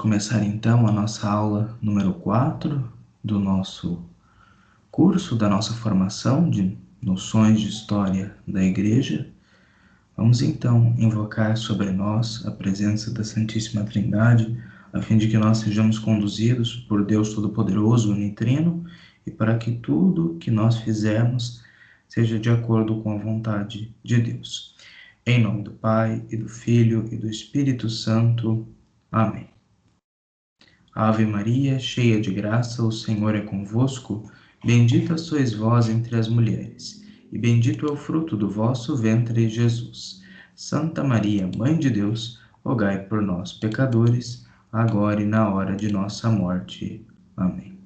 Começar então a nossa aula número 4 do nosso curso, da nossa formação de noções de história da Igreja. Vamos então invocar sobre nós a presença da Santíssima Trindade, a fim de que nós sejamos conduzidos por Deus Todo-Poderoso, Unitrino, e para que tudo que nós fizermos seja de acordo com a vontade de Deus. Em nome do Pai, e do Filho, e do Espírito Santo. Amém. Ave Maria, cheia de graça, o Senhor é convosco. Bendita sois vós entre as mulheres, e bendito é o fruto do vosso ventre, Jesus. Santa Maria, Mãe de Deus, rogai por nós, pecadores, agora e na hora de nossa morte. Amém.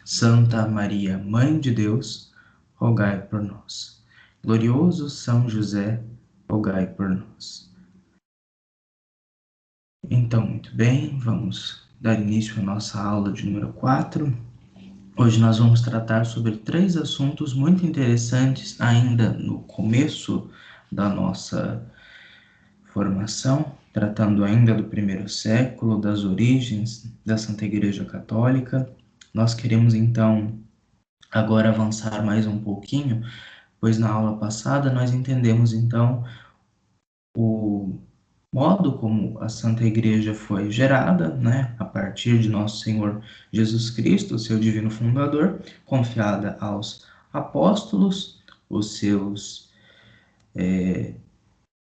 Santa Maria, Mãe de Deus, rogai por nós. Glorioso São José, rogai por nós. Então, muito bem, vamos dar início à nossa aula de número 4. Hoje nós vamos tratar sobre 3 assuntos muito interessantes ainda no começo da nossa formação, tratando ainda do primeiro século, das origens da Santa Igreja Católica. Nós queremos então agora avançar mais um pouquinho, pois na aula passada nós entendemos então o modo como a Santa Igreja foi gerada, né, a partir de Nosso Senhor Jesus Cristo, seu divino fundador, confiada aos apóstolos, os seus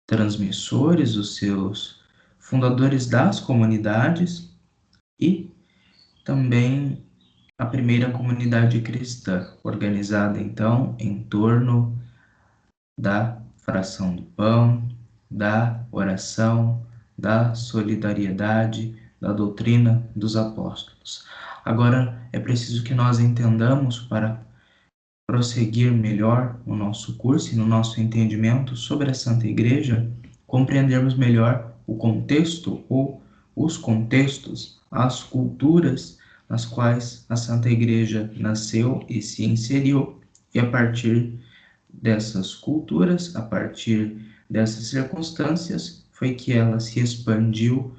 transmissores, os seus fundadores das comunidades e também a primeira comunidade cristã, organizada então em torno da fração do pão, da oração, da solidariedade, da doutrina dos apóstolos. Agora, é preciso que nós entendamos, para prosseguir melhor no nosso curso e no nosso entendimento sobre a Santa Igreja, compreendermos melhor o contexto ou os contextos, as culturas nas quais a Santa Igreja nasceu e se inseriu, e a partir dessas culturas, a partir dessas circunstâncias, foi que ela se expandiu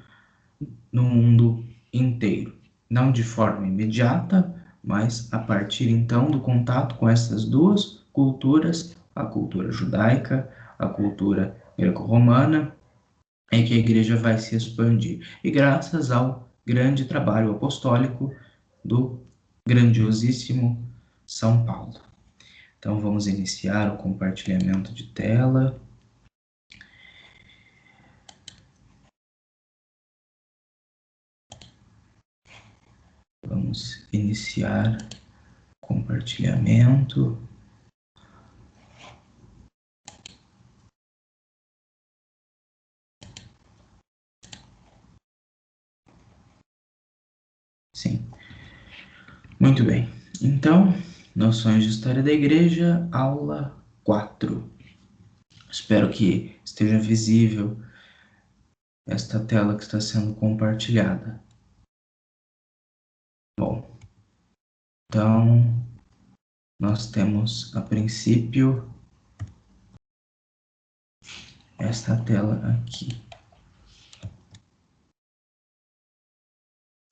no mundo inteiro. Não de forma imediata, mas a partir então do contato com essas duas culturas, a cultura judaica, a cultura greco-romana, é que a igreja vai se expandir. E graças ao grande trabalho apostólico do grandiosíssimo São Paulo. Então, vamos iniciar o compartilhamento de tela. Vamos iniciar o compartilhamento. Sim. Muito bem. Então, Noções de História da Igreja, aula 4. Espero que esteja visível esta tela que está sendo compartilhada. Bom, então, nós temos, a princípio, esta tela aqui.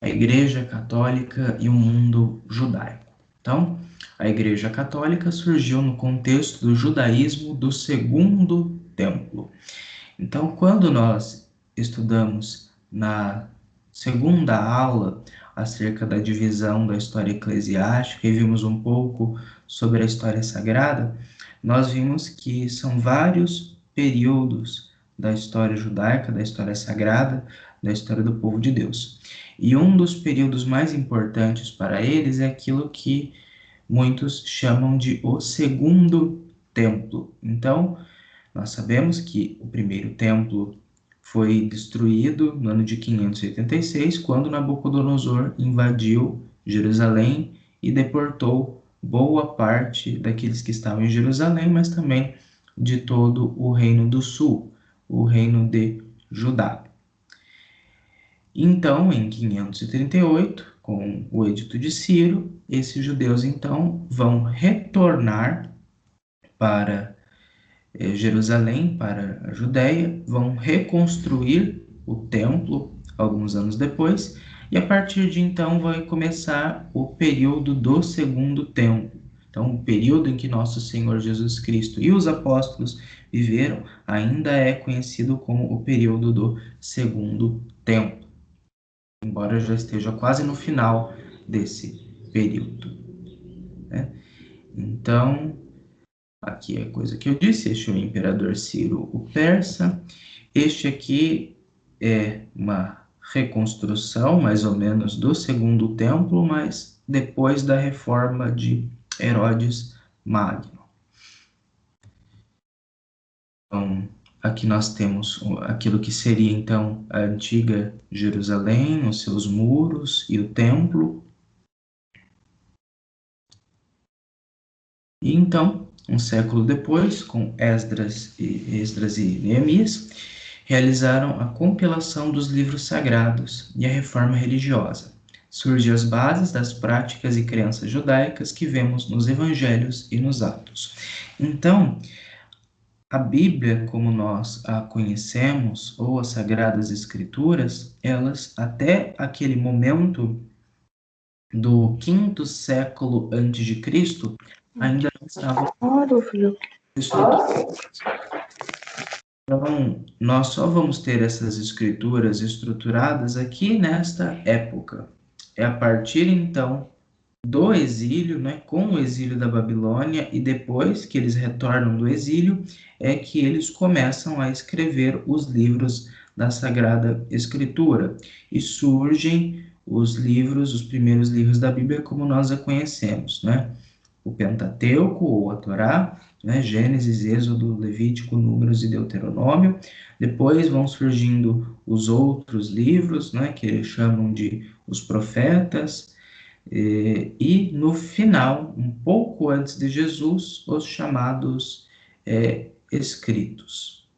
A Igreja Católica e o mundo judaico. Então, a Igreja Católica surgiu no contexto do judaísmo do Segundo Templo. Então, quando nós estudamos na segunda aula acerca da divisão da história eclesiástica e vimos um pouco sobre a história sagrada, nós vimos que são vários períodos da história judaica, da história sagrada, da história do povo de Deus. E um dos períodos mais importantes para eles é aquilo que muitos chamam de o Segundo Templo. Então, nós sabemos que o primeiro templo foi destruído no ano de 586, quando Nabucodonosor invadiu Jerusalém e deportou boa parte daqueles que estavam em Jerusalém, mas também de todo o Reino do Sul, o Reino de Judá. Então, em 538, com o Edito de Ciro, esses judeus então vão retornar para Jerusalém, para a Judéia, vão reconstruir o templo alguns anos depois, e a partir de então vai começar o período do Segundo Templo. Então, o período em que nosso Senhor Jesus Cristo e os apóstolos viveram ainda é conhecido como o período do Segundo Templo, embora já esteja quase no final desse período, né? Então, aqui é a coisa que eu disse, este é o imperador Ciro o Persa. Este aqui é uma reconstrução, mais ou menos, do Segundo Templo, mas depois da reforma de Herodes Magno. Então, aqui nós temos aquilo que seria, então, a antiga Jerusalém, os seus muros e o templo. E então, um século depois, com Esdras e Neemias, realizaram a compilação dos livros sagrados e a reforma religiosa. Surgem as bases das práticas e crenças judaicas que vemos nos evangelhos e nos atos. Então, a Bíblia, como nós a conhecemos, ou as Sagradas Escrituras, elas, até aquele momento do quinto século antes de Cristo, ainda não estavam estruturadas. Então, nós só vamos ter essas escrituras estruturadas aqui nesta época. É a partir, então, do exílio, né, com o exílio da Babilônia, e depois que eles retornam do exílio, é que eles começam a escrever os livros da Sagrada Escritura. E surgem os livros, os primeiros livros da Bíblia, como nós a conhecemos, né? O Pentateuco, ou a Torá, né? Gênesis, Êxodo, Levítico, Números e Deuteronômio. Depois vão surgindo os outros livros, né? Que eles chamam de os profetas. E no final, um pouco antes de Jesus, os chamados escritos.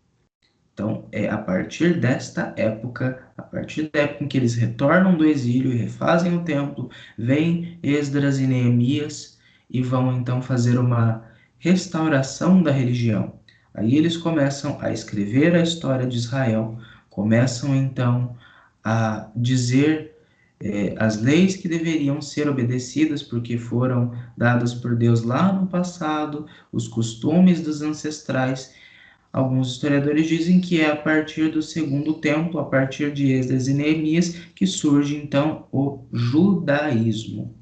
Então, é a partir desta época, a partir da época em que eles retornam do exílio e refazem o templo, vem Esdras e Neemias e vão então fazer uma restauração da religião. Aí eles começam a escrever a história de Israel, começam então a dizer as leis que deveriam ser obedecidas porque foram dadas por Deus lá no passado, os costumes dos ancestrais. Alguns historiadores dizem que é a partir do Segundo Templo, a partir de Esdras e Neemias, que surge então o judaísmo.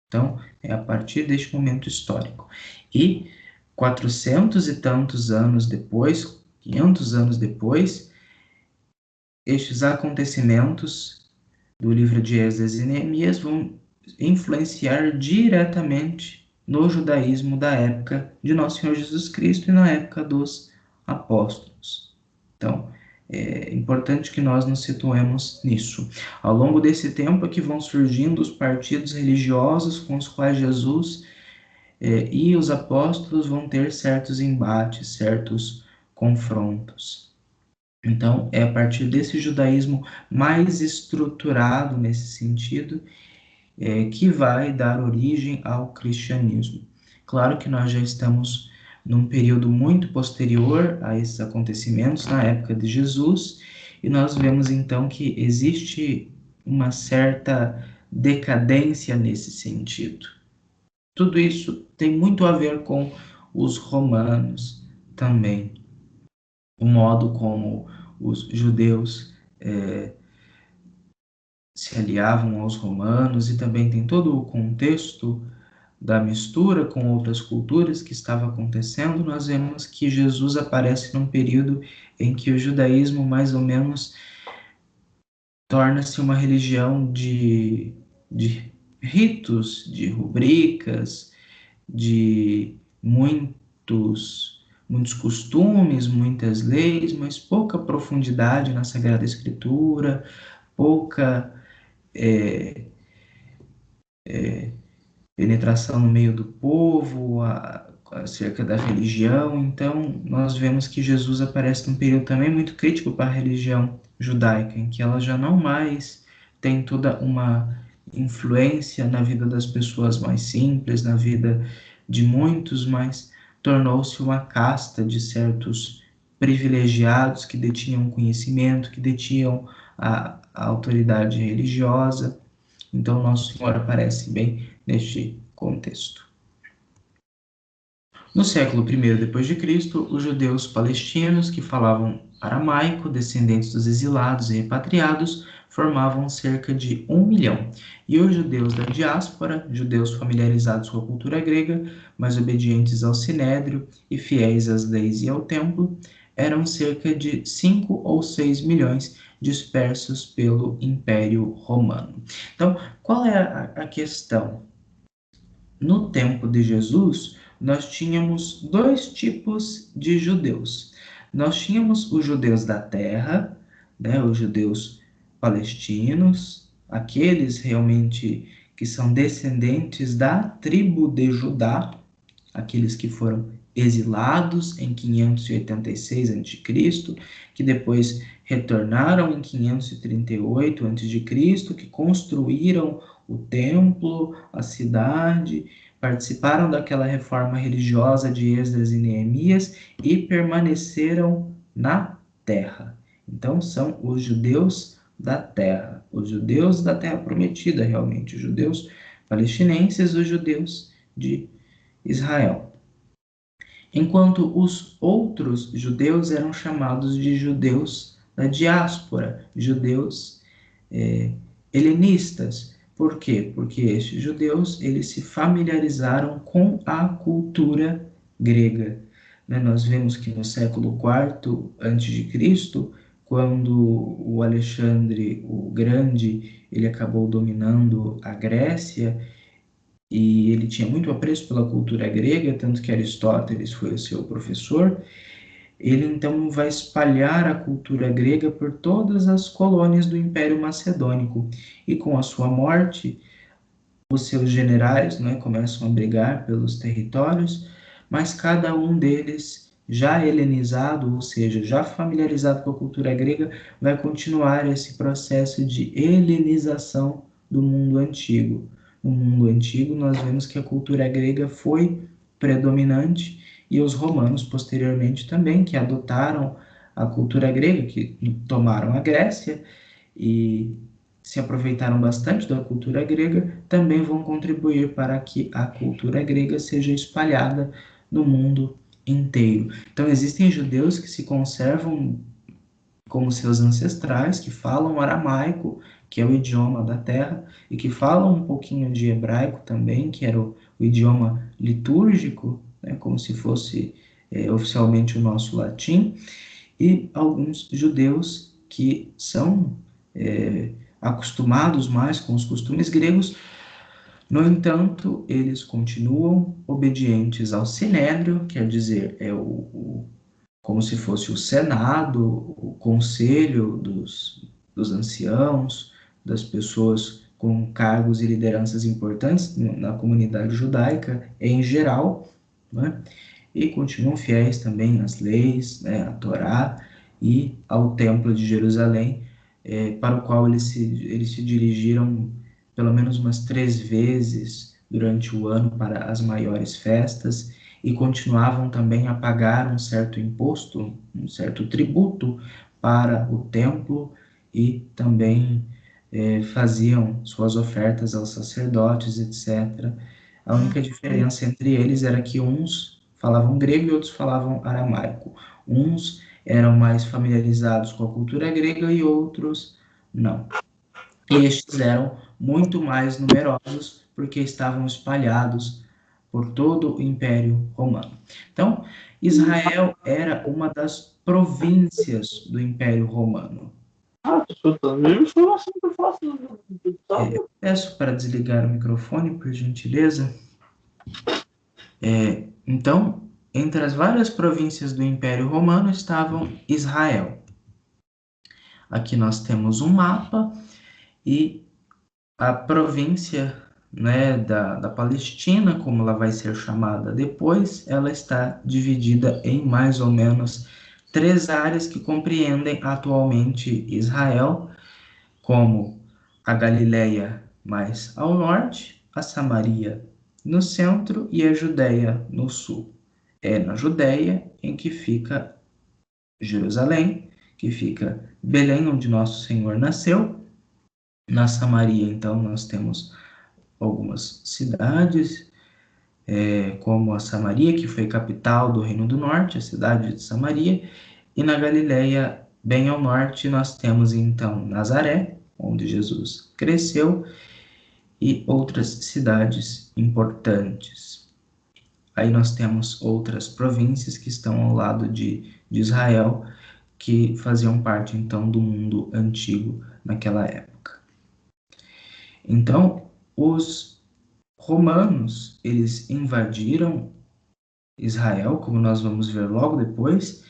Então, é a partir deste momento histórico. E 400 e tantos anos depois, 500 anos depois, estes acontecimentos do livro de Esdras e Neemias vão influenciar diretamente no judaísmo da época de Nosso Senhor Jesus Cristo e na época dos apóstolos. Então, é importante que nós nos situemos nisso. Ao longo desse tempo é que vão surgindo os partidos religiosos com os quais Jesus e os apóstolos vão ter certos embates, certos confrontos. Então, é a partir desse judaísmo mais estruturado nesse sentido que vai dar origem ao cristianismo. Claro que nós já estamos num período muito posterior a esses acontecimentos, na época de Jesus, e nós vemos então que existe uma certa decadência nesse sentido. Tudo isso tem muito a ver com os romanos também, o modo como os judeus se aliavam aos romanos, e também tem todo o contexto da mistura com outras culturas que estava acontecendo. Nós vemos que Jesus aparece num período em que o judaísmo mais ou menos torna-se uma religião de ritos, de rubricas, de muitos costumes, muitas leis, mas pouca profundidade na Sagrada Escritura, pouca penetração no meio do povo, acerca da religião. Então, nós vemos que Jesus aparece num período também muito crítico para a religião judaica, em que ela já não mais tem toda uma influência na vida das pessoas mais simples, na vida de muitos, mas tornou-se uma casta de certos privilegiados que detinham conhecimento, que detinham a autoridade religiosa. Então, Nosso Senhor aparece bem neste contexto. No século I depois de Cristo, os judeus palestinos que falavam aramaico, descendentes dos exilados e repatriados, formavam cerca de 1 milhão. E os judeus da diáspora, judeus familiarizados com a cultura grega, mas obedientes ao sinédrio e fiéis às leis e ao templo, eram cerca de 5 ou 6 milhões dispersos pelo Império Romano. Então, qual é a questão? No tempo de Jesus, nós tínhamos dois tipos de judeus. Nós tínhamos os judeus da terra, né, os judeus palestinos, aqueles realmente que são descendentes da tribo de Judá, aqueles que foram exilados em 586 a.C., que depois retornaram em 538 a.C., que construíram o templo, a cidade, participaram daquela reforma religiosa de Esdras e Neemias e permaneceram na terra. Então, são os judeus da terra, os judeus da terra prometida, realmente, os judeus palestinenses, os judeus de Israel. Enquanto os outros judeus eram chamados de judeus da diáspora, judeus helenistas. Por quê? Porque estes judeus eles se familiarizaram com a cultura grega. Nós vemos que no século IV a.C., quando o Alexandre o Grande ele acabou dominando a Grécia, e ele tinha muito apreço pela cultura grega, tanto que Aristóteles foi o seu professor. Ele então vai espalhar a cultura grega por todas as colônias do Império Macedônico. E com a sua morte, os seus generais, né, começam a brigar pelos territórios, mas cada um deles, já helenizado, ou seja, já familiarizado com a cultura grega, vai continuar esse processo de helenização do mundo antigo. No mundo antigo, nós vemos que a cultura grega foi predominante e os romanos, posteriormente, também, que adotaram a cultura grega, que tomaram a Grécia e se aproveitaram bastante da cultura grega, também vão contribuir para que a cultura grega seja espalhada no mundo inteiro. Então, existem judeus que se conservam como seus ancestrais, que falam aramaico, que é o idioma da terra, e que falam um pouquinho de hebraico também, que era o idioma litúrgico, né, como se fosse oficialmente o nosso latim, e alguns judeus que são acostumados mais com os costumes gregos. No entanto, eles continuam obedientes ao sinédrio, quer dizer, como se fosse o Senado, o conselho dos anciãos, das pessoas com cargos e lideranças importantes na comunidade judaica em geral, né? E continuam fiéis também às leis, né, à Torá e ao Templo de Jerusalém, para o qual eles se dirigiram pelo menos umas 3 vezes durante o ano para as maiores festas, e continuavam também a pagar um certo imposto, um certo tributo para o templo, e também faziam suas ofertas aos sacerdotes, etc. A única diferença entre eles era que uns falavam grego e outros falavam aramaico. Uns eram mais familiarizados com a cultura grega e outros não. E estes eram muito mais numerosos porque estavam espalhados por todo o Império Romano. Então, Israel era uma das províncias do Império Romano. Peço para desligar o microfone, por gentileza. Então, entre as várias províncias do Império Romano estavam Israel. Aqui nós temos um mapa e a província, né, da Palestina, como ela vai ser chamada depois, ela está dividida em mais ou menos 3 áreas que compreendem atualmente Israel, como a Galileia mais ao norte, a Samaria no centro e a Judéia no sul. É na Judéia em que fica Jerusalém, que fica Belém, onde Nosso Senhor nasceu. Na Samaria, então, nós temos algumas cidades, como a Samaria, que foi capital do Reino do Norte, a cidade de Samaria, e na Galileia, bem ao norte, nós temos então Nazaré, onde Jesus cresceu, e outras cidades importantes. Aí nós temos outras províncias que estão ao lado de Israel, que faziam parte então do mundo antigo naquela época. Então, os romanos, eles invadiram Israel, como nós vamos ver logo depois,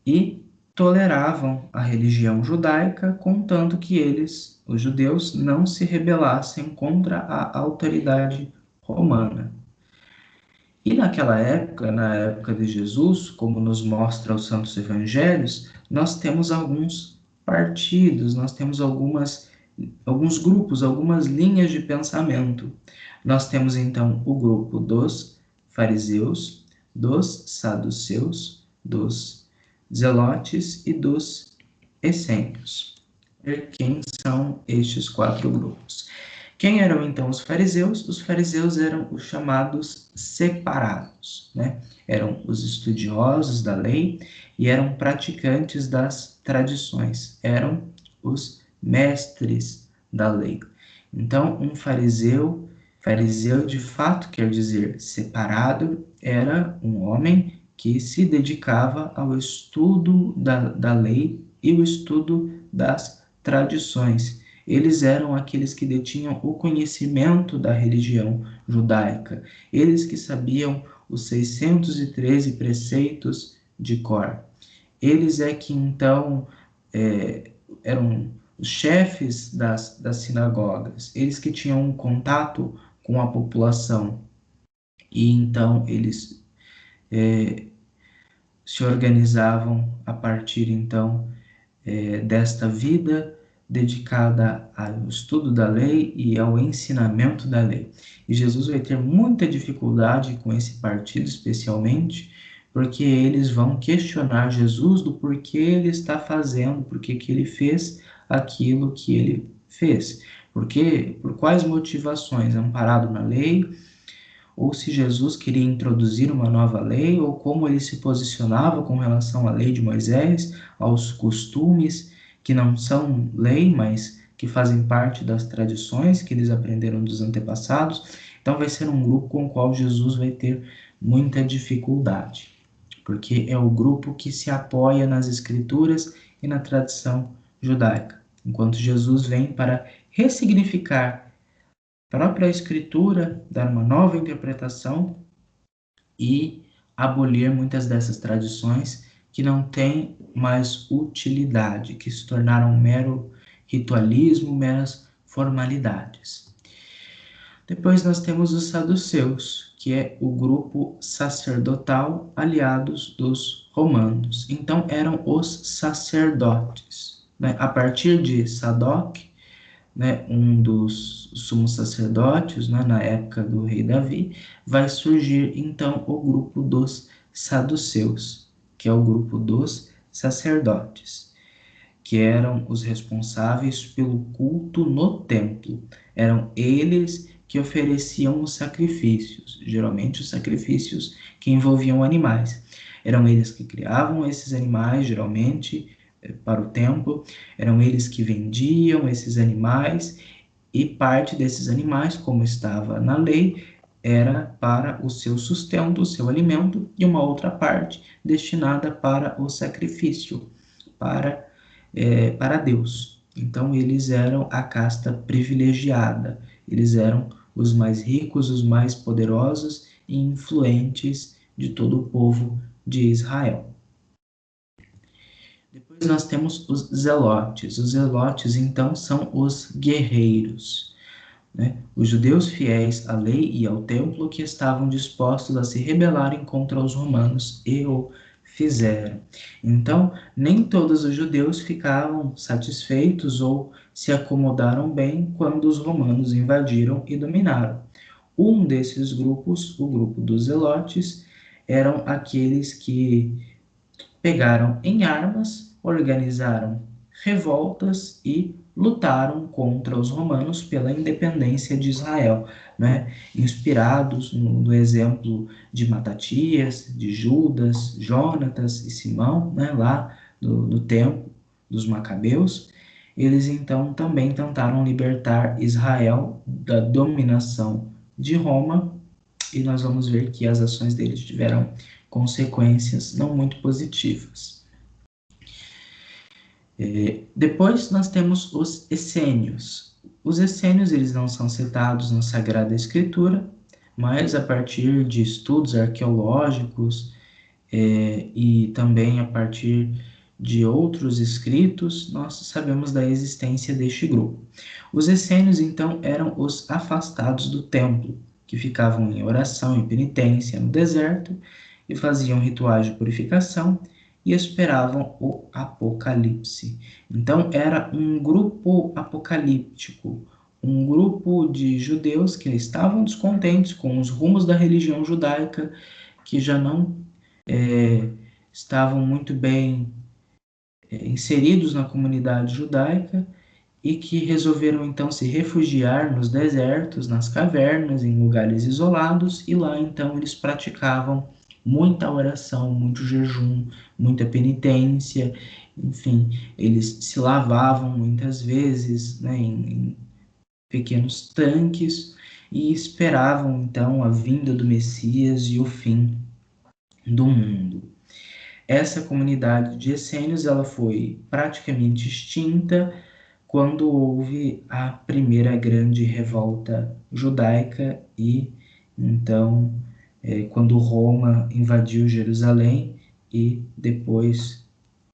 e toleravam a religião judaica, contanto que eles, os judeus, não se rebelassem contra a autoridade romana. E naquela época, na época de Jesus, como nos mostra os Santos Evangelhos, nós temos alguns partidos, nós temos alguns grupos, algumas linhas de pensamento. Nós temos então o grupo dos fariseus, dos saduceus, dos zelotes e dos essênios. Quem são estes 4 grupos? Quem eram então os fariseus? Os fariseus eram os chamados separados, né? Eram os estudiosos da lei e eram praticantes das tradições, eram os mestres da lei. Então, um fariseu de fato quer dizer separado, era um homem que se dedicava ao estudo da lei e o estudo das tradições. Eles eram aqueles que detinham o conhecimento da religião judaica, eles que sabiam os 613 preceitos de cor. Eles é que então eram os chefes das sinagogas, eles que tinham um contato com a população, e então eles se organizavam a partir então desta vida dedicada ao estudo da lei e ao ensinamento da lei. E Jesus vai ter muita dificuldade com esse partido, especialmente, porque eles vão questionar Jesus do porquê ele está fazendo, porquê que ele fez aquilo que ele fez. Porque, por quais motivações? Amparado na lei, ou se Jesus queria introduzir uma nova lei, ou como ele se posicionava com relação à lei de Moisés, aos costumes que não são lei, mas que fazem parte das tradições que eles aprenderam dos antepassados. Então vai ser um grupo com o qual Jesus vai ter muita dificuldade, porque é o grupo que se apoia nas escrituras e na tradição judaica, enquanto Jesus vem para ressignificar a própria escritura, dar uma nova interpretação e abolir muitas dessas tradições que não têm mais utilidade, que se tornaram um mero ritualismo, meras formalidades. Depois nós temos os saduceus, que é o grupo sacerdotal aliados dos romanos. Então eram os sacerdotes, né? A partir de Sadoc, né, um dos sumos sacerdotes, né, na época do rei Davi, vai surgir então o grupo dos saduceus, que é o grupo dos sacerdotes, que eram os responsáveis pelo culto no templo. Eram eles que ofereciam os sacrifícios, geralmente os sacrifícios que envolviam animais. Eram eles que criavam esses animais, geralmente, para o templo, eram eles que vendiam esses animais, e parte desses animais, como estava na lei, era para o seu sustento, o seu alimento, e uma outra parte destinada para o sacrifício, para Deus. Então, eles eram a casta privilegiada, eles eram os mais ricos, os mais poderosos e influentes de todo o povo de Israel. Depois nós temos os zelotes. Os zelotes, então, são os guerreiros, né? Os judeus fiéis à lei e ao templo que estavam dispostos a se rebelarem contra os romanos e o fizeram. Então, nem todos os judeus ficavam satisfeitos ou se acomodaram bem quando os romanos invadiram e dominaram. Um desses grupos, o grupo dos zelotes, eram aqueles que pegaram em armas organizaram revoltas e lutaram contra os romanos pela independência de Israel, né? Inspirados no exemplo de Matatias, de Judas, Jonatas e Simão, né? Lá do tempo dos Macabeus, eles então também tentaram libertar Israel da dominação de Roma, e nós vamos ver que as ações deles tiveram consequências não muito positivas. Depois nós temos os essênios. Os essênios, eles não são citados na Sagrada Escritura, mas a partir de estudos arqueológicos e também a partir de outros escritos, nós sabemos da existência deste grupo. Os essênios, então, eram os afastados do templo, que ficavam em oração e penitência no deserto e faziam rituais de purificação e esperavam o Apocalipse. Então, era um grupo apocalíptico, um grupo de judeus que estavam descontentes com os rumos da religião judaica, que já não estavam muito bem inseridos na comunidade judaica e que resolveram então se refugiar nos desertos, nas cavernas, em lugares isolados, e lá então eles praticavam muita oração, muito jejum, muita penitência, enfim, eles se lavavam muitas vezes, né, em pequenos tanques e esperavam então a vinda do Messias e o fim do mundo. Essa comunidade de essênios ela foi praticamente extinta quando houve a primeira grande revolta judaica e então quando Roma invadiu Jerusalém e depois,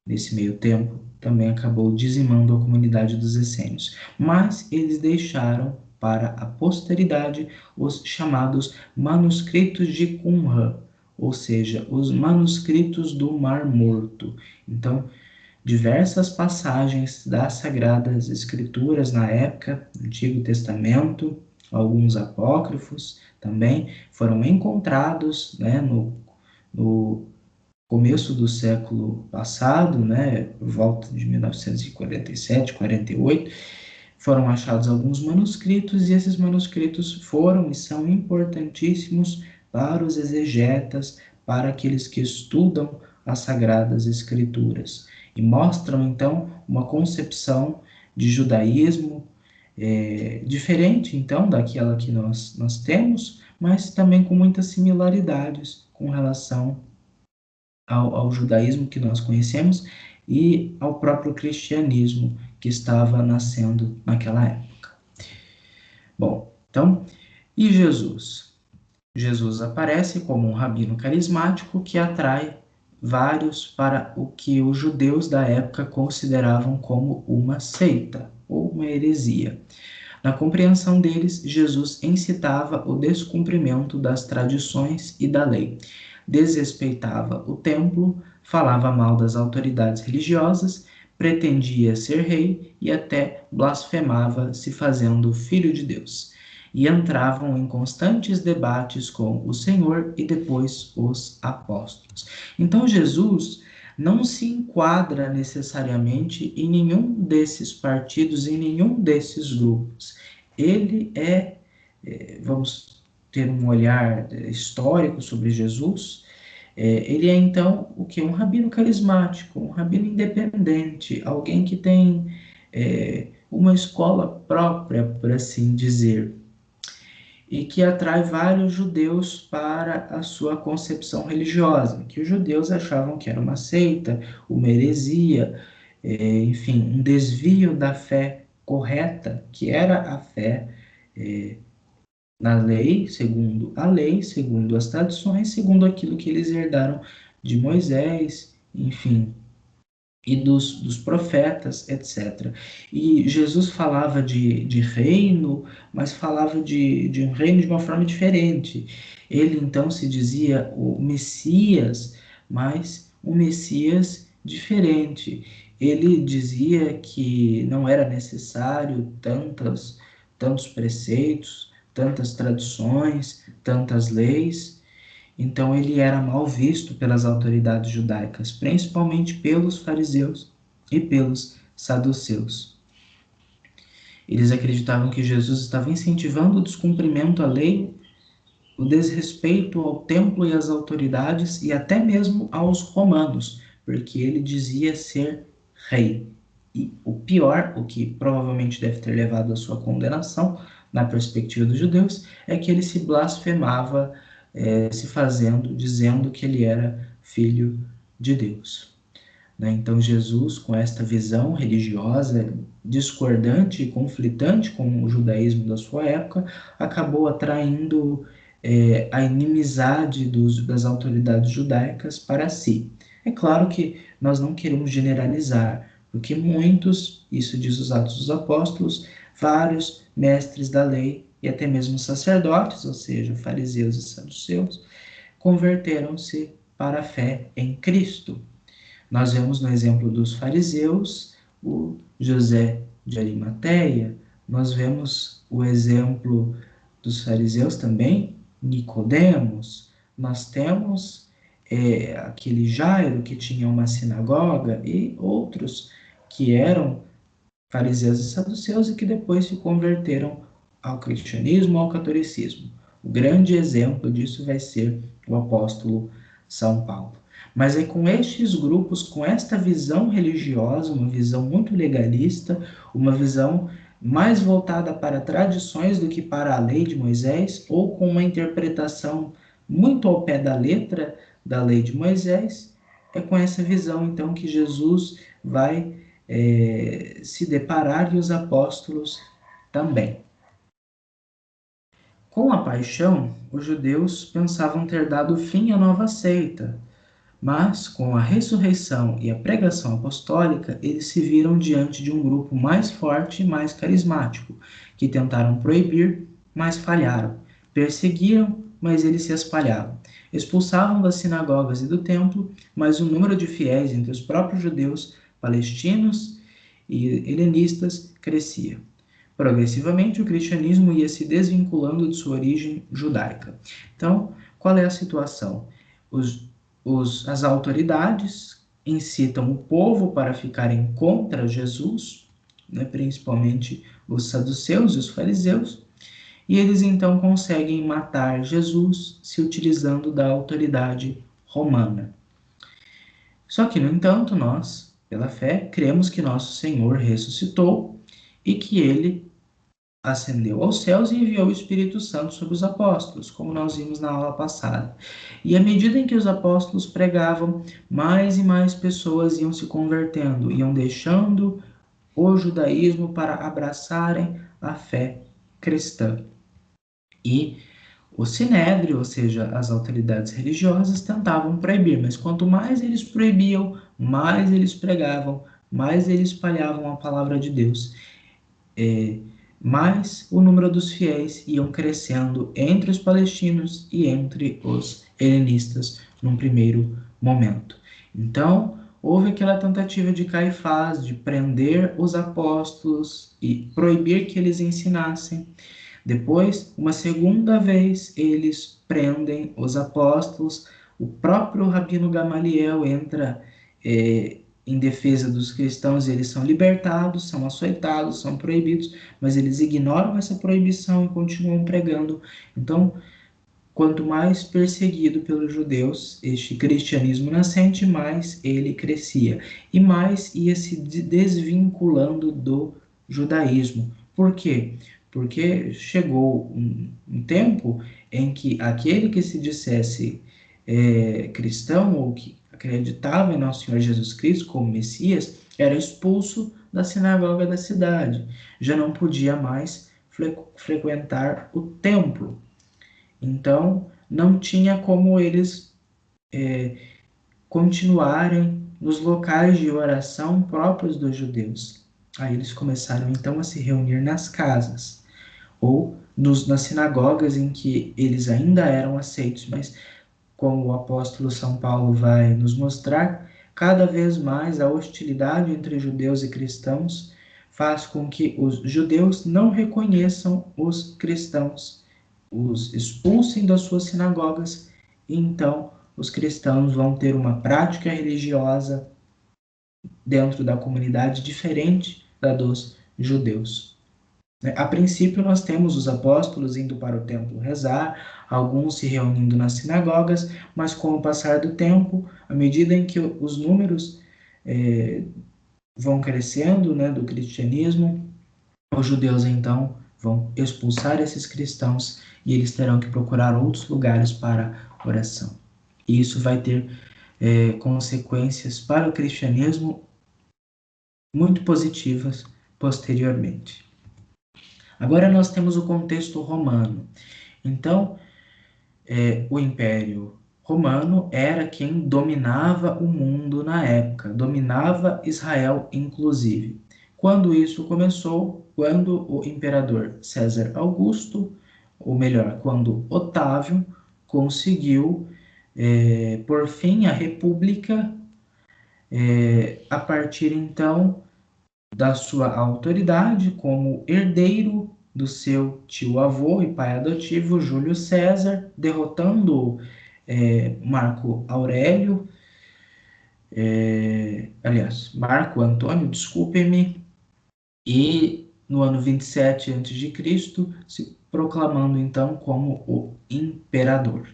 nesse meio tempo, também acabou dizimando a comunidade dos essênios. Mas eles deixaram para a posteridade os chamados manuscritos de Qumran, ou seja, os manuscritos do Mar Morto. Então, diversas passagens das Sagradas Escrituras na época, no Antigo Testamento, alguns apócrifos também, foram encontrados, né, no começo do século passado, né, por volta de 1947, 48, foram achados alguns manuscritos, e esses manuscritos foram e são importantíssimos para os exegetas, para aqueles que estudam as Sagradas Escrituras, e mostram, então, uma concepção de judaísmo diferente, então, daquela que nós temos, mas também com muitas similaridades com relação ao judaísmo que nós conhecemos e ao próprio cristianismo que estava nascendo naquela época. Bom, então, e Jesus? Jesus aparece como um rabino carismático que atrai vários para o que os judeus da época consideravam como uma seita ou uma heresia. Na compreensão deles, Jesus incitava o descumprimento das tradições e da lei, desrespeitava o templo, falava mal das autoridades religiosas, pretendia ser rei e até blasfemava, se fazendo filho de Deus. E entravam em constantes debates com o Senhor e depois os apóstolos. Então Jesus não se enquadra necessariamente em nenhum desses partidos, em nenhum desses grupos. Ele vamos ter um olhar histórico sobre Jesus, ele é então o que? Um rabino carismático, um rabino independente, alguém que tem uma escola própria, por assim dizer, e que atrai vários judeus para a sua concepção religiosa, que os judeus achavam que era uma seita, uma heresia, enfim, um desvio da fé correta, que era a fé na lei, segundo as tradições, segundo aquilo que eles herdaram de Moisés, enfim, e dos profetas, etc. E Jesus falava de reino, mas falava de um reino de uma forma diferente. Ele então se dizia o Messias, mas um Messias diferente. Ele dizia que não era necessário tantos preceitos, tantas tradições, tantas leis. Então ele era mal visto pelas autoridades judaicas, principalmente pelos fariseus e pelos saduceus. Eles acreditavam que Jesus estava incentivando o descumprimento à lei, o desrespeito ao templo e às autoridades e até mesmo aos romanos, porque ele dizia ser rei. E o pior, o que provavelmente deve ter levado à sua condenação, na perspectiva dos judeus, é que ele se blasfemava, se fazendo, dizendo que ele era filho de Deus. Então, Jesus, com esta visão religiosa discordante e conflitante com o judaísmo da sua época, acabou atraindo a inimizade das autoridades judaicas para si. É claro que nós não queremos generalizar, porque muitos, isso diz os Atos dos Apóstolos, vários mestres da lei e até mesmo sacerdotes, ou seja, fariseus e saduceus, converteram-se para a fé em Cristo. Nós vemos no exemplo dos fariseus o José de Arimateia, nós vemos o exemplo dos fariseus também, Nicodemos, nós temos aquele Jairo que tinha uma sinagoga e outros que eram fariseus e saduceus e que depois se converteram ao cristianismo, ao catolicismo. O grande exemplo disso vai ser o apóstolo São Paulo. Mas é com estes grupos, com esta visão religiosa, uma visão muito legalista, uma visão mais voltada para tradições do que para a lei de Moisés, ou com uma interpretação muito ao pé da letra da lei de Moisés, é com essa visão então que Jesus vai se deparar e os apóstolos também. Com a paixão, os judeus pensavam ter dado fim à nova seita, mas com a ressurreição e a pregação apostólica, eles se viram diante de um grupo mais forte e mais carismático, que tentaram proibir, mas falharam. Perseguiram, mas eles se espalhavam. Expulsavam das sinagogas e do templo, mas o número de fiéis entre os próprios judeus, palestinos e helenistas crescia. Progressivamente, o cristianismo ia se desvinculando de sua origem judaica. Então, qual é a situação? As autoridades incitam o povo para ficarem contra Jesus, né, principalmente os saduceus e os fariseus, e eles então conseguem matar Jesus se utilizando da autoridade romana. Só que, no entanto, nós, pela fé, cremos que nosso Senhor ressuscitou e que ele ascendeu aos céus e enviou o Espírito Santo sobre os apóstolos, como nós vimos na aula passada. E à medida em que os apóstolos pregavam, mais e mais pessoas iam se convertendo, iam deixando o judaísmo para abraçarem a fé cristã. E o sinédrio, ou seja, as autoridades religiosas, tentavam proibir, mas quanto mais eles proibiam, mais eles pregavam, mais eles espalhavam a palavra de Deus. Mas o número dos fiéis iam crescendo entre os palestinos e entre os helenistas num primeiro momento. Então, houve aquela tentativa de Caifás de prender os apóstolos e proibir que eles ensinassem. Depois, uma segunda vez, eles prendem os apóstolos. O próprio Rabino Gamaliel entra em defesa dos cristãos, eles são libertados, são açoitados, são proibidos, mas eles ignoram essa proibição e continuam pregando. Então, quanto mais perseguido pelos judeus este cristianismo nascente, mais ele crescia e mais ia se desvinculando do judaísmo. Por quê? Porque chegou um tempo em que aquele que se dissesse cristão ou que acreditava em Nosso Senhor Jesus Cristo como Messias era expulso da sinagoga da cidade. Já não podia mais frequentar o templo. Então, não tinha como eles continuarem nos locais de oração próprios dos judeus. Aí eles começaram então a se reunir nas casas ou nas sinagogas em que eles ainda eram aceitos, mas como o apóstolo São Paulo vai nos mostrar, cada vez mais a hostilidade entre judeus e cristãos faz com que os judeus não reconheçam os cristãos, os expulsem das suas sinagogas, e então os cristãos vão ter uma prática religiosa dentro da comunidade diferente da dos judeus. A princípio, nós temos os apóstolos indo para o templo rezar, alguns se reunindo nas sinagogas, mas com o passar do tempo, à medida em que os números vão crescendo, né, do cristianismo, os judeus então vão expulsar esses cristãos e eles terão que procurar outros lugares para oração. E isso vai ter consequências para o cristianismo muito positivas posteriormente. Agora nós temos o contexto romano. Então, o Império Romano era quem dominava o mundo na época, dominava Israel inclusive. Quando isso começou? Quando o imperador César Augusto, ou melhor, quando Otávio conseguiu por fim a República, a partir então da sua autoridade como herdeiro do seu tio-avô e pai adotivo, Júlio César, derrotando Marco Aurélio, aliás, Marco Antônio, desculpem-me, e no ano 27 a.C., se proclamando então como o imperador.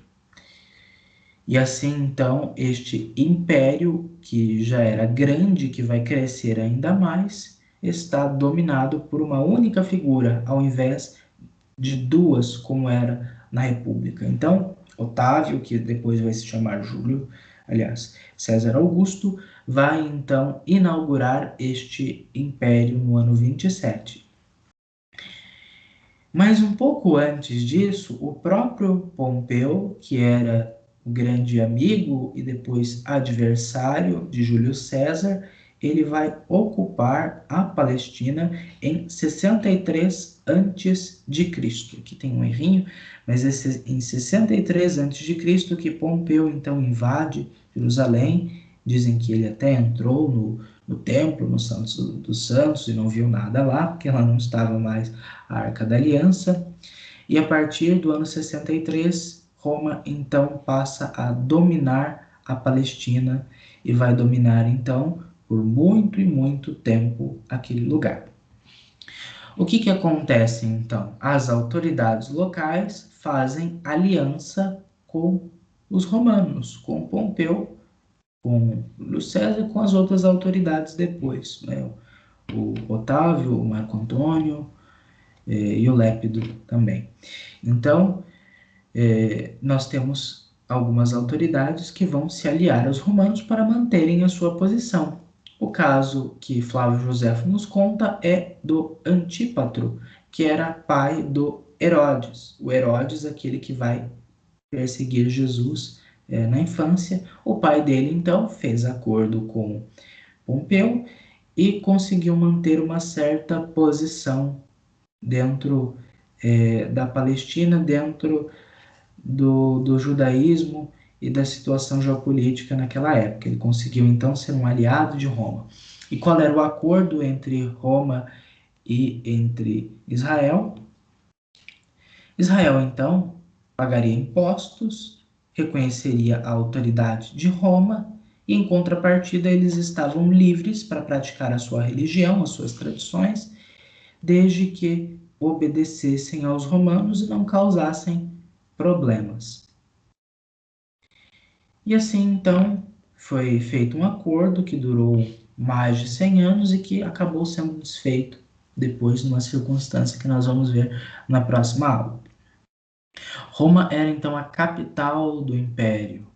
E assim, então, este império, que já era grande, que vai crescer ainda mais, está dominado por uma única figura, ao invés de duas, como era na República. Então, Otávio, que depois vai se chamar Júlio, aliás, César Augusto, vai então inaugurar este império no ano 27. Mas um pouco antes disso, o próprio Pompeu, que era o grande amigo e depois adversário de Júlio César, ele vai ocupar a Palestina em 63 antes de Cristo. Aqui tem um errinho, mas é em 63 antes de Cristo que Pompeu então invade Jerusalém. Dizem que ele até entrou no templo, no Santos dos Santos, e não viu nada lá, porque lá não estava mais a Arca da Aliança. E a partir do ano 63, Roma então passa a dominar a Palestina e vai dominar então por muito e muito tempo aquele lugar. O que acontece então? As autoridades locais fazem aliança com os romanos, com Pompeu, com Júlio César e com as outras autoridades depois, né? O Otávio, o Marco Antônio e o Lépido também. Então, nós temos algumas autoridades que vão se aliar aos romanos para manterem a sua posição. O caso que Flávio Joséfo nos conta é do Antípatro, que era pai do Herodes. O Herodes, aquele que vai perseguir Jesus na infância. O pai dele, então, fez acordo com Pompeu e conseguiu manter uma certa posição dentro da Palestina, dentro do judaísmo e da situação geopolítica naquela época. Ele conseguiu então ser um aliado de Roma. E qual era o acordo entre Roma e entre Israel? Israel então pagaria impostos, reconheceria a autoridade de Roma e, em contrapartida, eles estavam livres para praticar a sua religião, as suas tradições, desde que obedecessem aos romanos e não causassem problemas. E assim, então, foi feito um acordo que durou mais de 100 anos e que acabou sendo desfeito depois, numa circunstância que nós vamos ver na próxima aula. Roma era então a capital do império.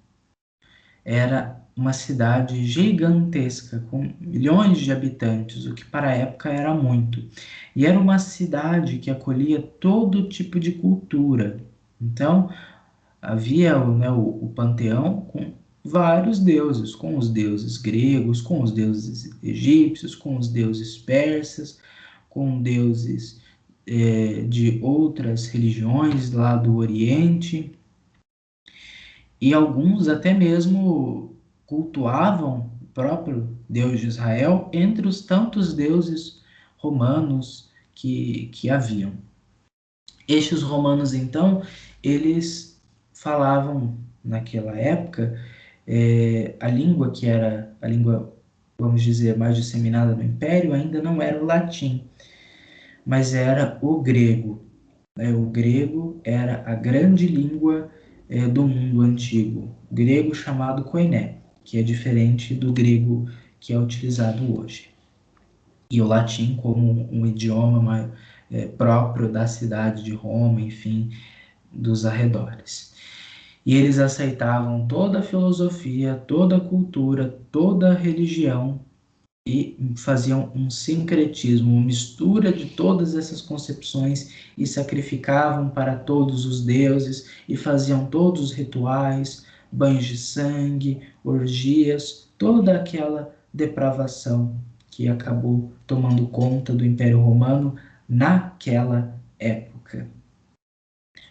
Era uma cidade gigantesca, com milhões de habitantes, o que para a época era muito. E era uma cidade que acolhia todo tipo de cultura. Então, havia o panteão com vários deuses, com os deuses gregos, com os deuses egípcios, com os deuses persas, com deuses de outras religiões lá do Oriente, e alguns até mesmo cultuavam o próprio Deus de Israel entre os tantos deuses romanos que haviam. Estes romanos, então, eles falavam naquela época a língua que era a língua vamos dizer, mais disseminada no Império, ainda não era o latim, mas era o grego. Né? O grego era a grande língua do mundo antigo, o grego chamado koiné, que é diferente do grego que é utilizado hoje. E o latim como um idioma próprio da cidade de Roma, enfim, dos arredores. E eles aceitavam toda a filosofia, toda a cultura, toda a religião e faziam um sincretismo, uma mistura de todas essas concepções e sacrificavam para todos os deuses e faziam todos os rituais, banhos de sangue, orgias, toda aquela depravação que acabou tomando conta do Império Romano naquela época.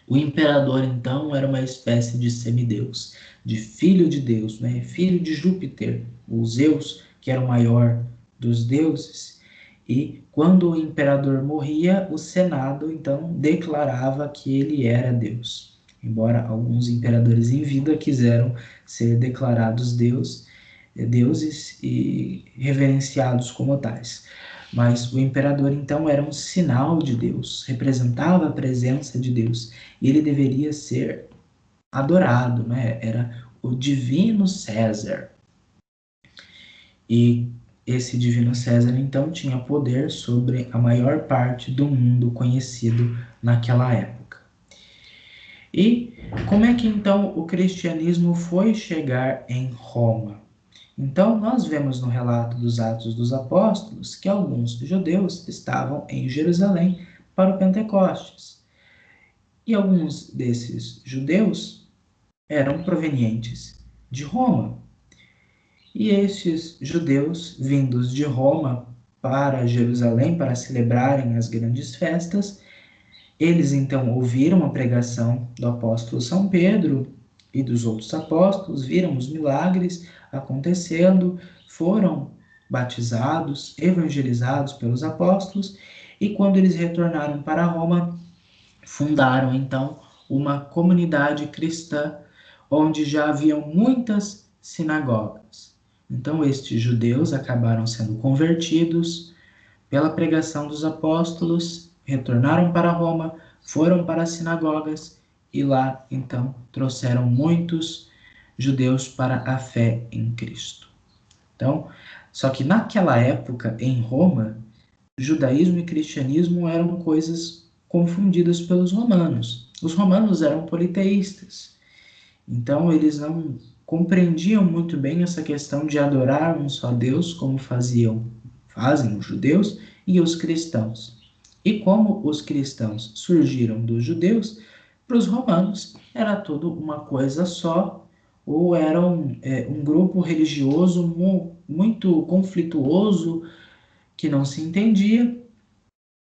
O imperador, então, era uma espécie de semideus, de filho de Deus, né? Filho de Júpiter, o Zeus, que era o maior dos deuses. E quando o imperador morria, o Senado, então, declarava que ele era Deus. Embora alguns imperadores em vida quiseram ser declarados deuses e reverenciados como tais. Mas o imperador então era um sinal de Deus, representava a presença de Deus, e ele deveria ser adorado, né? Era o divino César. E esse divino César então tinha poder sobre a maior parte do mundo conhecido naquela época. E como é que então o cristianismo foi chegar em Roma? Então, nós vemos no relato dos Atos dos Apóstolos que alguns judeus estavam em Jerusalém para o Pentecostes. E alguns desses judeus eram provenientes de Roma. E estes judeus, vindos de Roma para Jerusalém para celebrarem as grandes festas, eles então ouviram a pregação do apóstolo São Pedro e dos outros apóstolos, viram os milagres acontecendo, foram batizados, evangelizados pelos apóstolos, e quando eles retornaram para Roma, fundaram então uma comunidade cristã onde já haviam muitas sinagogas. Então, estes judeus acabaram sendo convertidos pela pregação dos apóstolos, retornaram para Roma, foram para as sinagogas e lá então trouxeram muitos judeus para a fé em Cristo. Então, só que naquela época em Roma, judaísmo e cristianismo eram coisas confundidas pelos romanos. Os romanos eram politeístas, então eles não compreendiam muito bem essa questão de adorar um só Deus, como fazem os judeus e os cristãos. E como os cristãos surgiram dos judeus, para os romanos era tudo uma coisa só, ou era um grupo religioso muito conflituoso, que não se entendia,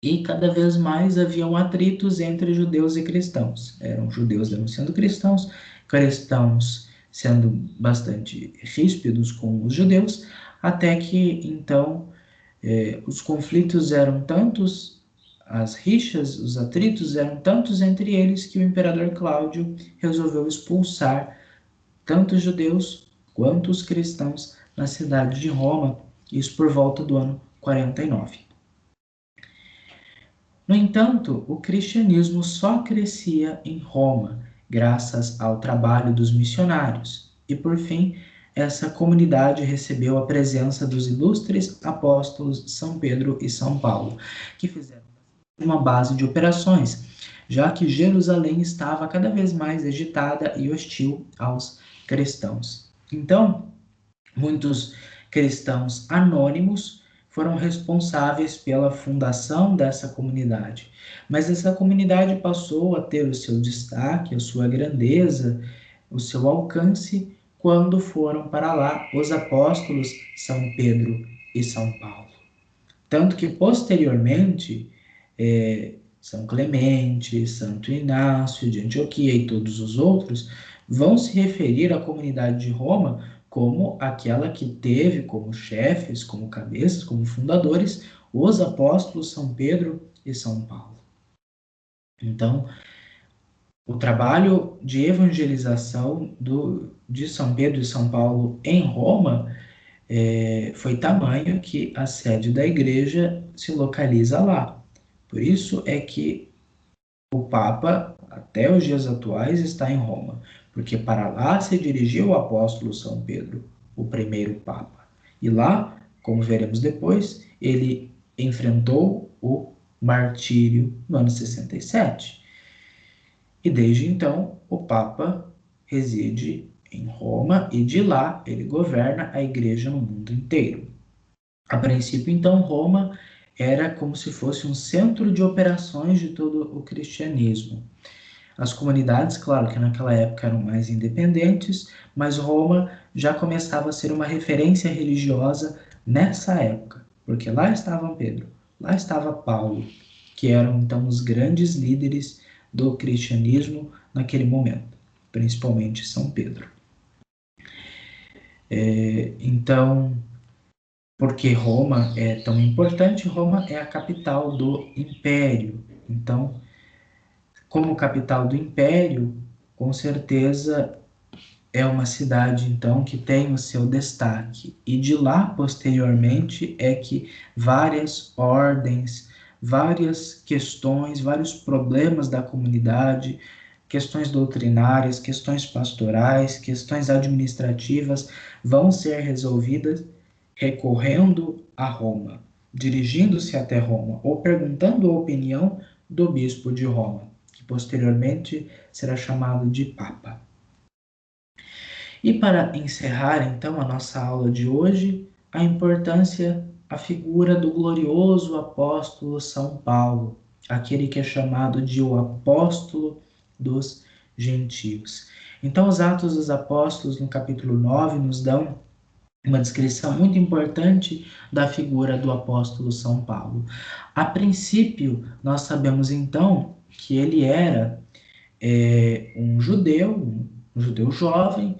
e cada vez mais haviam atritos entre judeus e cristãos. Eram judeus denunciando cristãos, cristãos sendo bastante ríspidos com os judeus, até que então os conflitos eram tantos, as rixas, os atritos eram tantos entre eles que o imperador Cláudio resolveu expulsar tanto os judeus quanto os cristãos na cidade de Roma, isso por volta do ano 49. No entanto, o cristianismo só crescia em Roma, graças ao trabalho dos missionários, e por fim, essa comunidade recebeu a presença dos ilustres apóstolos São Pedro e São Paulo, que fizeram uma base de operações, já que Jerusalém estava cada vez mais agitada e hostil aos cristãos. Então, muitos cristãos anônimos foram responsáveis pela fundação dessa comunidade. Mas essa comunidade passou a ter o seu destaque, a sua grandeza, o seu alcance, quando foram para lá os apóstolos São Pedro e São Paulo. Tanto que, posteriormente, São Clemente, Santo Inácio de Antioquia e todos os outros vão se referir à comunidade de Roma como aquela que teve como chefes, como cabeças, como fundadores, os apóstolos São Pedro e São Paulo. Então, o trabalho de evangelização de São Pedro e São Paulo em Roma foi tamanho que a sede da igreja se localiza lá. Por isso é que o Papa, até os dias atuais, está em Roma, porque para lá se dirigiu o apóstolo São Pedro, o primeiro Papa. E lá, como veremos depois, ele enfrentou o martírio no ano 67. E desde então, o Papa reside em Roma e de lá ele governa a igreja no mundo inteiro. A princípio, então, Roma era como se fosse um centro de operações de todo o cristianismo. As comunidades, claro que naquela época eram mais independentes, mas Roma já começava a ser uma referência religiosa nessa época, porque lá estava Pedro, lá estava Paulo, que eram então os grandes líderes do cristianismo naquele momento, principalmente São Pedro. Então, porque Roma é tão importante? Roma é a capital do império. Então, como capital do império, com certeza é uma cidade então que tem o seu destaque. E de lá, posteriormente, é que várias ordens, várias questões, vários problemas da comunidade, questões doutrinárias, questões pastorais, questões administrativas vão ser resolvidas recorrendo a Roma, dirigindo-se até Roma ou perguntando a opinião do bispo de Roma, que posteriormente será chamado de Papa. E para encerrar então a nossa aula de hoje, a importância, a figura do glorioso apóstolo São Paulo, aquele que é chamado de o apóstolo dos gentios. Então, os Atos dos Apóstolos, no capítulo 9, nos dão uma descrição muito importante da figura do apóstolo São Paulo. A princípio, nós sabemos então que ele era um judeu jovem,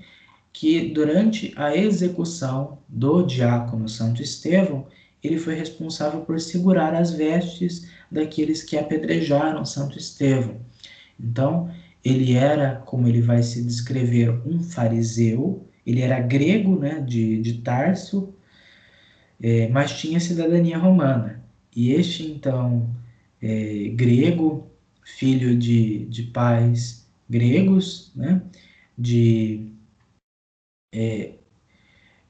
que durante a execução do diácono Santo Estevão, ele foi responsável por segurar as vestes daqueles que apedrejaram Santo Estevão. Então, ele era, como ele vai se descrever, um fariseu, ele era grego, né, de Tarso, mas tinha cidadania romana. E este, então, grego, filho de pais gregos, né, de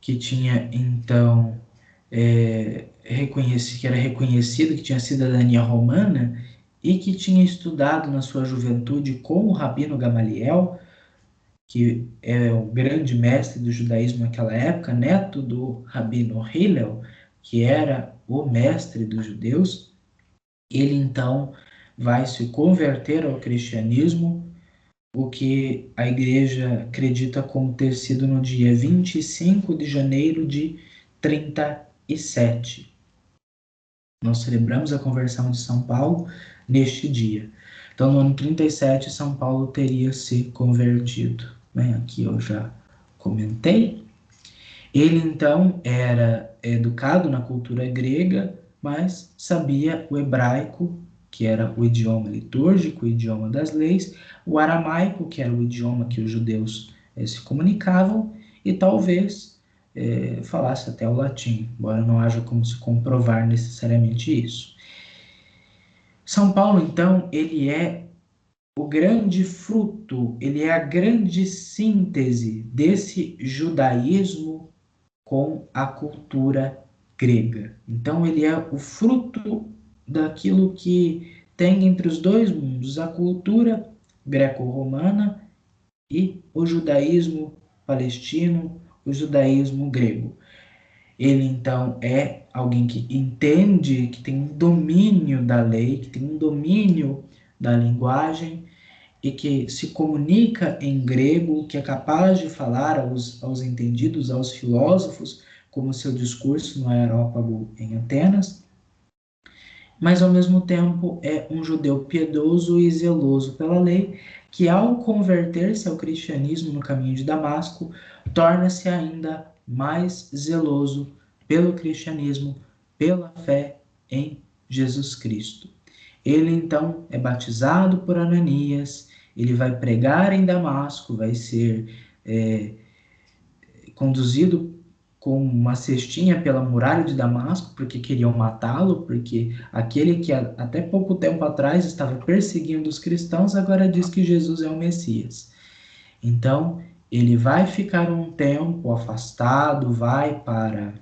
que tinha então que era reconhecido, que tinha cidadania romana e que tinha estudado na sua juventude com o Rabino Gamaliel, que é o grande mestre do judaísmo naquela época, neto do Rabino Hillel, que era o mestre dos judeus. Ele então vai se converter ao cristianismo, o que a igreja acredita como ter sido no dia 25 de janeiro de 37. Nós celebramos a conversão de São Paulo neste dia. Então, no ano 37, São Paulo teria se convertido. Aqui eu já comentei. Ele, então, era educado na cultura grega, mas sabia o hebraico, que era o idioma litúrgico, o idioma das leis, o aramaico, que era o idioma que os judeus se comunicavam, e talvez falasse até o latim, embora não haja como se comprovar necessariamente isso. São Paulo, então, ele é o grande fruto, ele é a grande síntese desse judaísmo com a cultura grega. Então, ele é o fruto daquilo que tem entre os dois mundos, a cultura greco-romana e o judaísmo palestino, o judaísmo grego. Ele, então, é alguém que entende, que tem um domínio da lei, que tem um domínio da linguagem e que se comunica em grego, que é capaz de falar aos entendidos, aos filósofos, como seu discurso no Areópago em Atenas, mas ao mesmo tempo é um judeu piedoso e zeloso pela lei, que ao converter-se ao cristianismo no caminho de Damasco, torna-se ainda mais zeloso pelo cristianismo, pela fé em Jesus Cristo. Ele então é batizado por Ananias, ele vai pregar em Damasco, vai ser conduzido com uma cestinha pela muralha de Damasco, porque queriam matá-lo, porque aquele que até pouco tempo atrás estava perseguindo os cristãos, agora diz que Jesus é o Messias. Então, ele vai ficar um tempo afastado, vai para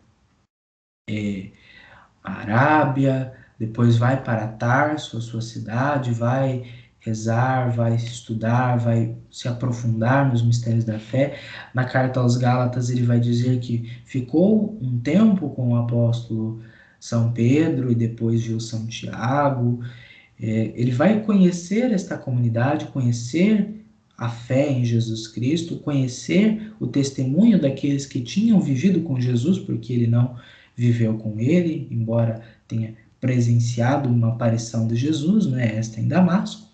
a Arábia, depois vai para Tarso, a sua cidade, vai rezar, vai estudar, vai se aprofundar nos mistérios da fé. Na carta aos Gálatas, ele vai dizer que ficou um tempo com o apóstolo São Pedro e depois viu São Tiago. Ele vai conhecer esta comunidade, conhecer a fé em Jesus Cristo, conhecer o testemunho daqueles que tinham vivido com Jesus, porque ele não viveu com ele, embora tenha presenciado uma aparição de Jesus, né, esta em Damasco.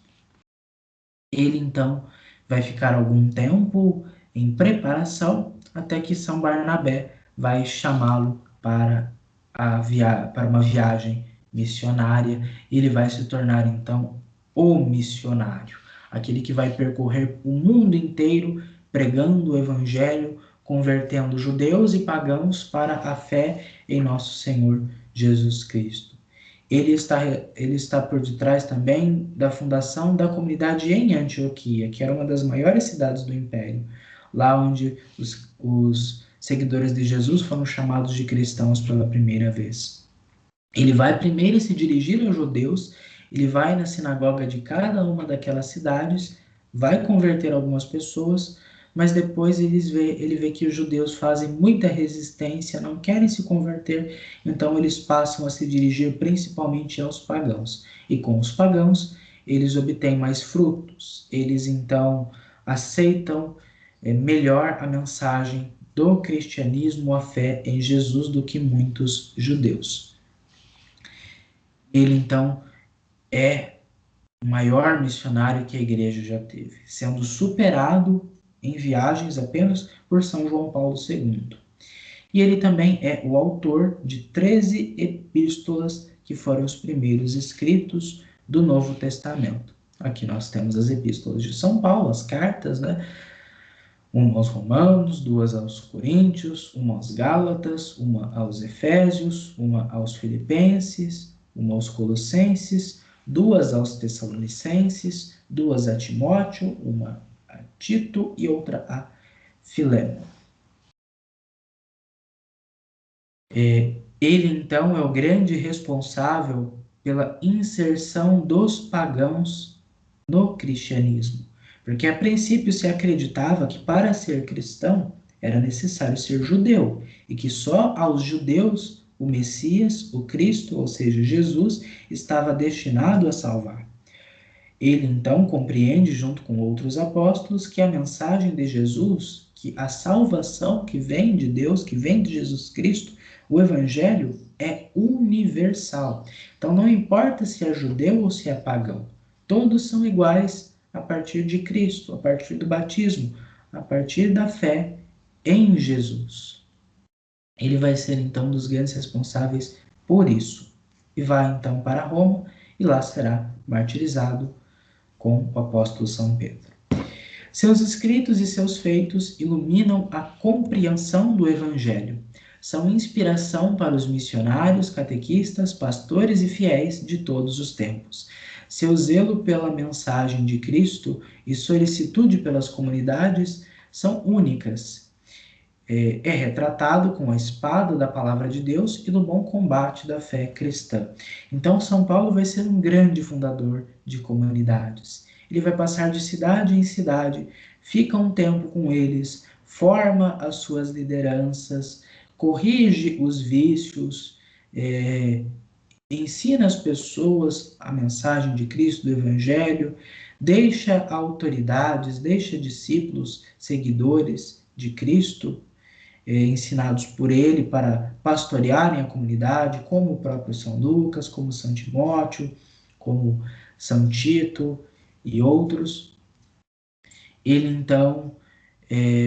Ele então vai ficar algum tempo em preparação até que São Barnabé vai chamá-lo para uma viagem missionária. Ele vai se tornar então o missionário, aquele que vai percorrer o mundo inteiro pregando o evangelho, convertendo judeus e pagãos para a fé em nosso Senhor Jesus Cristo. Ele está por detrás também da fundação da comunidade em Antioquia, que era uma das maiores cidades do Império, lá onde os seguidores de Jesus foram chamados de cristãos pela primeira vez. Ele vai primeiro se dirigir aos judeus, ele vai na sinagoga de cada uma daquelas cidades, vai converter algumas pessoas, mas depois ele vê que os judeus fazem muita resistência, não querem se converter, então eles passam a se dirigir principalmente aos pagãos. E com os pagãos, eles obtêm mais frutos. Eles então aceitam melhor a mensagem do cristianismo, a fé em Jesus, do que muitos judeus. Ele então é o maior missionário que a igreja já teve, sendo superado em viagens apenas por São João Paulo II. E ele também é o autor de 13 epístolas que foram os primeiros escritos do Novo Testamento. Aqui nós temos as epístolas de São Paulo, as cartas, né? Uma aos Romanos, duas aos Coríntios, uma aos Gálatas, uma aos Efésios, uma aos Filipenses, uma aos Colossenses, duas aos Tessalonicenses, duas a Timóteo, uma a Tito e outra a Filémon. Ele, então, é o grande responsável pela inserção dos pagãos no cristianismo. Porque a princípio se acreditava que para ser cristão era necessário ser judeu, e que só aos judeus o Messias, o Cristo, ou seja, Jesus, estava destinado a salvar. Ele então compreende, junto com outros apóstolos, que a mensagem de Jesus, que a salvação que vem de Deus, que vem de Jesus Cristo, o Evangelho é universal. Então não importa se é judeu ou se é pagão, todos são iguais a partir de Cristo, a partir do batismo, a partir da fé em Jesus. Ele vai ser então um dos grandes responsáveis por isso. E vai então para Roma e lá será martirizado com o apóstolo São Pedro. Seus escritos e seus feitos iluminam a compreensão do Evangelho. São inspiração para os missionários, catequistas, pastores e fiéis de todos os tempos. Seu zelo pela mensagem de Cristo e solicitude pelas comunidades são únicas. É retratado com a espada da palavra de Deus e do bom combate da fé cristã. Então, São Paulo vai ser um grande fundador de comunidades. Ele vai passar de cidade em cidade, fica um tempo com eles, forma as suas lideranças, corrige os vícios, ensina as pessoas a mensagem de Cristo, do Evangelho, deixa autoridades, deixa discípulos, seguidores de Cristo, ensinados por ele para pastorearem a comunidade, como o próprio São Lucas, como São Timóteo, como São Tito e outros. Ele então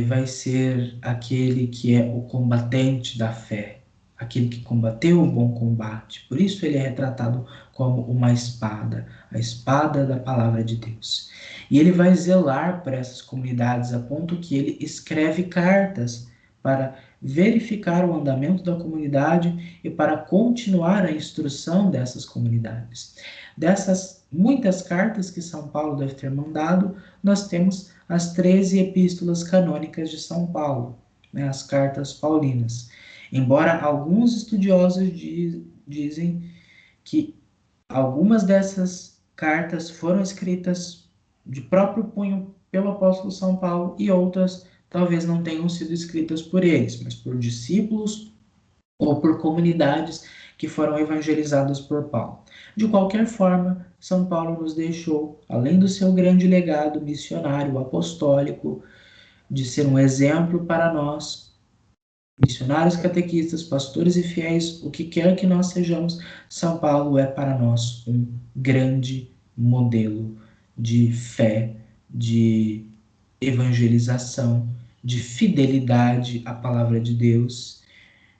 vai ser aquele que é o combatente da fé, aquele que combateu o bom combate. Por isso ele é retratado como uma espada, a espada da palavra de Deus. E ele vai zelar por essas comunidades a ponto que ele escreve cartas para verificar o andamento da comunidade e para continuar a instrução dessas comunidades. Dessas muitas cartas que São Paulo deve ter mandado, nós temos as 13 epístolas canônicas de São Paulo, né, as cartas paulinas. Embora alguns estudiosos dizem que algumas dessas cartas foram escritas de próprio punho pelo apóstolo São Paulo e outras talvez não tenham sido escritas por eles, mas por discípulos ou por comunidades que foram evangelizadas por Paulo. De qualquer forma, São Paulo nos deixou, além do seu grande legado missionário, apostólico, de ser um exemplo para nós, missionários, catequistas, pastores e fiéis, o que quer que nós sejamos, São Paulo é para nós um grande modelo de fé, de evangelização, de fidelidade à palavra de Deus,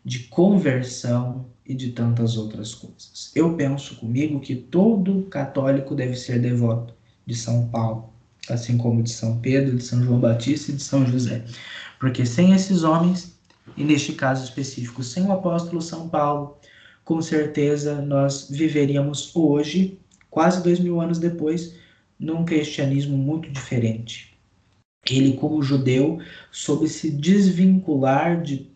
de conversão e de tantas outras coisas. Eu penso comigo que todo católico deve ser devoto de São Paulo, assim como de São Pedro, de São João Batista e de São José. Porque sem esses homens, e neste caso específico, sem o apóstolo São Paulo, com certeza nós viveríamos hoje, quase 2000 anos depois, num cristianismo muito diferente. Ele, como judeu, soube se desvincular de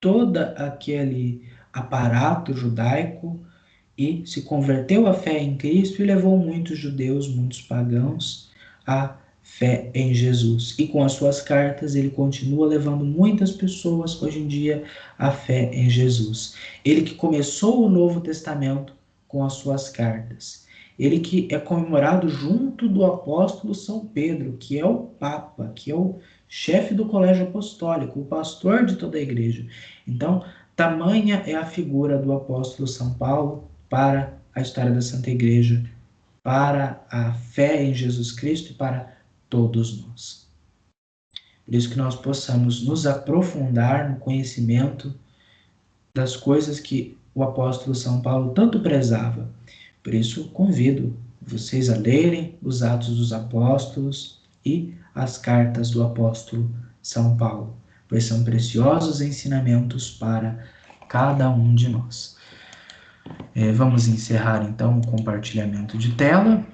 todo aquele aparato judaico e se converteu à fé em Cristo e levou muitos judeus, muitos pagãos à fé em Jesus. E com as suas cartas ele continua levando muitas pessoas hoje em dia à fé em Jesus. Ele que começou o Novo Testamento com as suas cartas. Ele que é comemorado junto do apóstolo São Pedro, que é o Papa, que é o chefe do colégio apostólico, o pastor de toda a igreja. Então, tamanha é a figura do apóstolo São Paulo para a história da Santa Igreja, para a fé em Jesus Cristo e para todos nós. Por isso que nós possamos nos aprofundar no conhecimento das coisas que o apóstolo São Paulo tanto prezava. Por isso, convido vocês a lerem os Atos dos Apóstolos e as cartas do apóstolo São Paulo, pois são preciosos ensinamentos para cada um de nós. Vamos encerrar então o compartilhamento de tela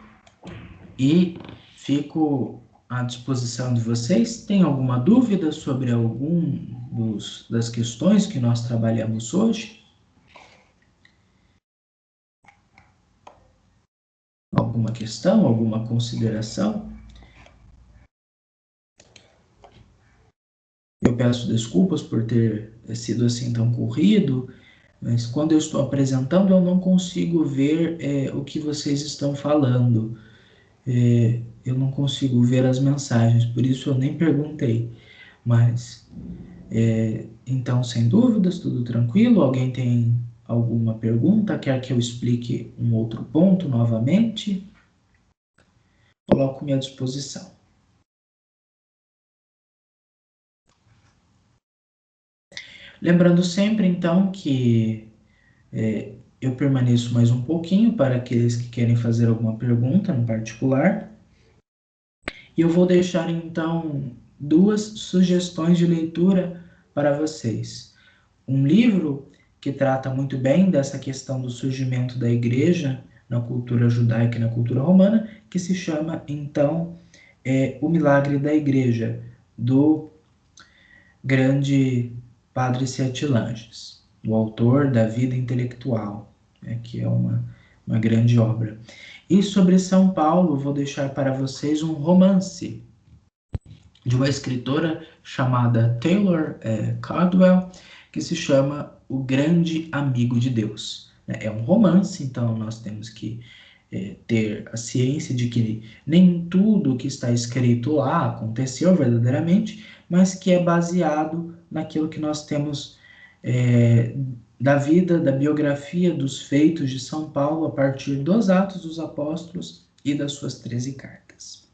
e fico à disposição de vocês. Tem alguma dúvida sobre das questões que nós trabalhamos hoje? Alguma questão, alguma consideração? Eu peço desculpas por ter sido assim tão corrido, mas quando eu estou apresentando eu não consigo ver o que vocês estão falando. Eu não consigo ver as mensagens, por isso eu nem perguntei. Mas, então, sem dúvidas, tudo tranquilo? Alguém tem alguma pergunta? Quer que eu explique um outro ponto novamente? Coloco-me à disposição. Lembrando sempre, então, que eu permaneço mais um pouquinho para aqueles que querem fazer alguma pergunta no particular. E eu vou deixar, então, duas sugestões de leitura para vocês. Um livro que trata muito bem dessa questão do surgimento da igreja na cultura judaica e na cultura romana, que se chama, então, O Milagre da Igreja, do grande Padre Sete Langes, o autor da Vida Intelectual, que é uma grande obra. E sobre São Paulo, vou deixar para vocês um romance de uma escritora chamada Taylor Caldwell, que se chama O Grande Amigo de Deus. É um romance, então nós temos que ter a ciência de que nem tudo que está escrito lá aconteceu verdadeiramente, mas que é baseado naquilo que nós temos da vida, da biografia, dos feitos de São Paulo a partir dos Atos dos Apóstolos e das suas 13 cartas.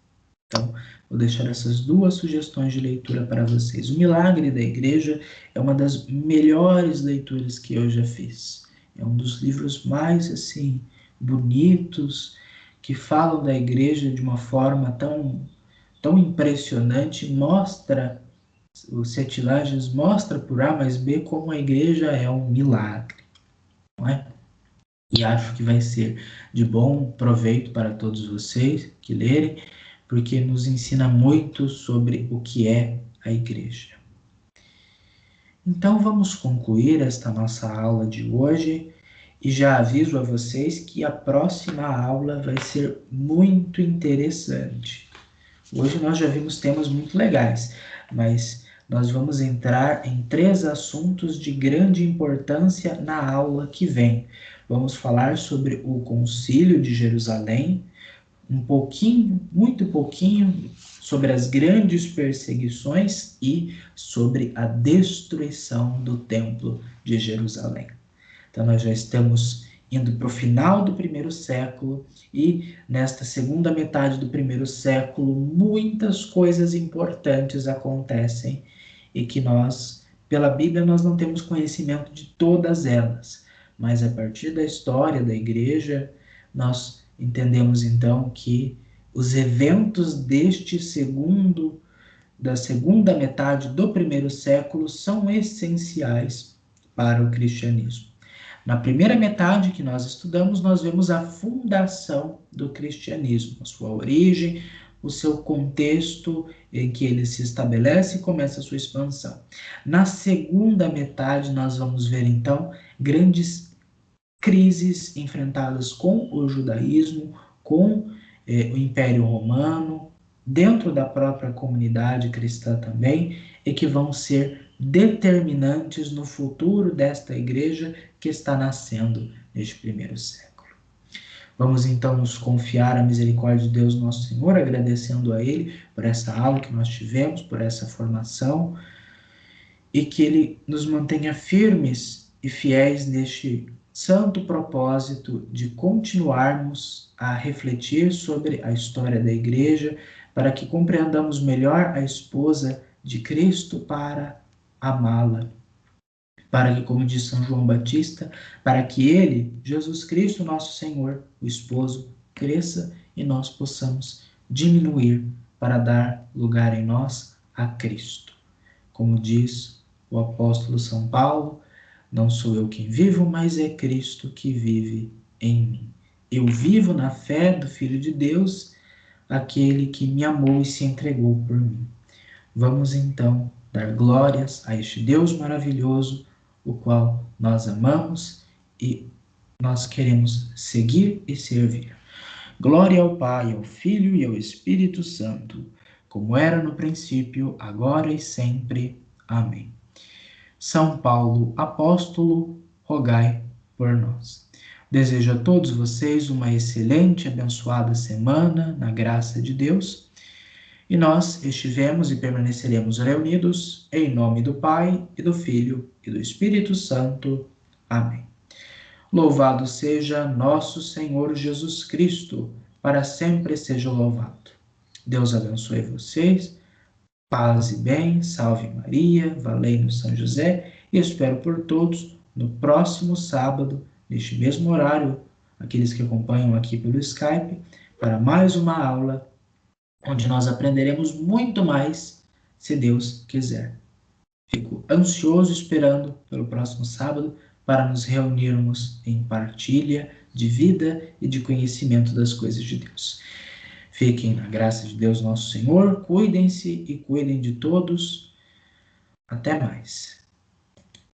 Então, vou deixar essas duas sugestões de leitura para vocês. O Milagre da Igreja é uma das melhores leituras que eu já fiz. É um dos livros mais, assim, bonitos, que falam da igreja de uma forma tão impressionante, mostra O Sete Lajes mostra por A mais B como a igreja é um milagre, não é? E acho que vai ser de bom proveito para todos vocês que lerem, porque nos ensina muito sobre o que é a igreja. Então vamos concluir esta nossa aula de hoje e já aviso a vocês que a próxima aula vai ser muito interessante. Hoje nós já vimos temas muito legais, mas nós vamos entrar em 3 assuntos de grande importância na aula que vem. Vamos falar sobre o Concílio de Jerusalém, um pouquinho, muito pouquinho, sobre as grandes perseguições e sobre a destruição do Templo de Jerusalém. Então, nós já estamos indo para o final do primeiro século e nesta segunda metade do primeiro século, muitas coisas importantes acontecem e que nós, pela Bíblia, nós não temos conhecimento de todas elas, mas a partir da história da igreja, nós entendemos então que os eventos da segunda metade do primeiro século são essenciais para o cristianismo. Na primeira metade que nós estudamos, nós vemos a fundação do cristianismo, a sua origem, o seu contexto em que ele se estabelece e começa a sua expansão. Na segunda metade, nós vamos ver então grandes crises enfrentadas com o judaísmo, com o Império Romano, dentro da própria comunidade cristã também, e que vão ser determinantes no futuro desta igreja que está nascendo neste primeiro século. Vamos então nos confiar à misericórdia de Deus nosso Senhor, agradecendo a Ele por essa aula que nós tivemos, por essa formação, e que Ele nos mantenha firmes e fiéis neste santo propósito de continuarmos a refletir sobre a história da igreja, para que compreendamos melhor a esposa de Cristo para amá-la. Para que, como diz São João Batista, para que ele, Jesus Cristo, nosso Senhor, o esposo, cresça e nós possamos diminuir para dar lugar em nós a Cristo. Como diz o apóstolo São Paulo, não sou eu quem vivo, mas é Cristo que vive em mim. Eu vivo na fé do Filho de Deus, aquele que me amou e se entregou por mim. Vamos então dar glórias a este Deus maravilhoso, o qual nós amamos e nós queremos seguir e servir. Glória ao Pai, ao Filho e ao Espírito Santo, como era no princípio, agora e sempre. Amém. São Paulo, apóstolo, rogai por nós. Desejo a todos vocês uma excelente e abençoada semana na graça de Deus. E nós estivemos e permaneceremos reunidos em nome do Pai, e do Filho, e do Espírito Santo. Amém. Louvado seja nosso Senhor Jesus Cristo, para sempre seja louvado. Deus abençoe vocês, paz e bem, salve Maria, valei-nos São José, e espero por todos no próximo sábado, neste mesmo horário, aqueles que acompanham aqui pelo Skype, para mais uma aula onde nós aprenderemos muito mais, se Deus quiser. Fico ansioso esperando pelo próximo sábado para nos reunirmos em partilha de vida e de conhecimento das coisas de Deus. Fiquem na graça de Deus nosso Senhor, cuidem-se e cuidem de todos. Até mais.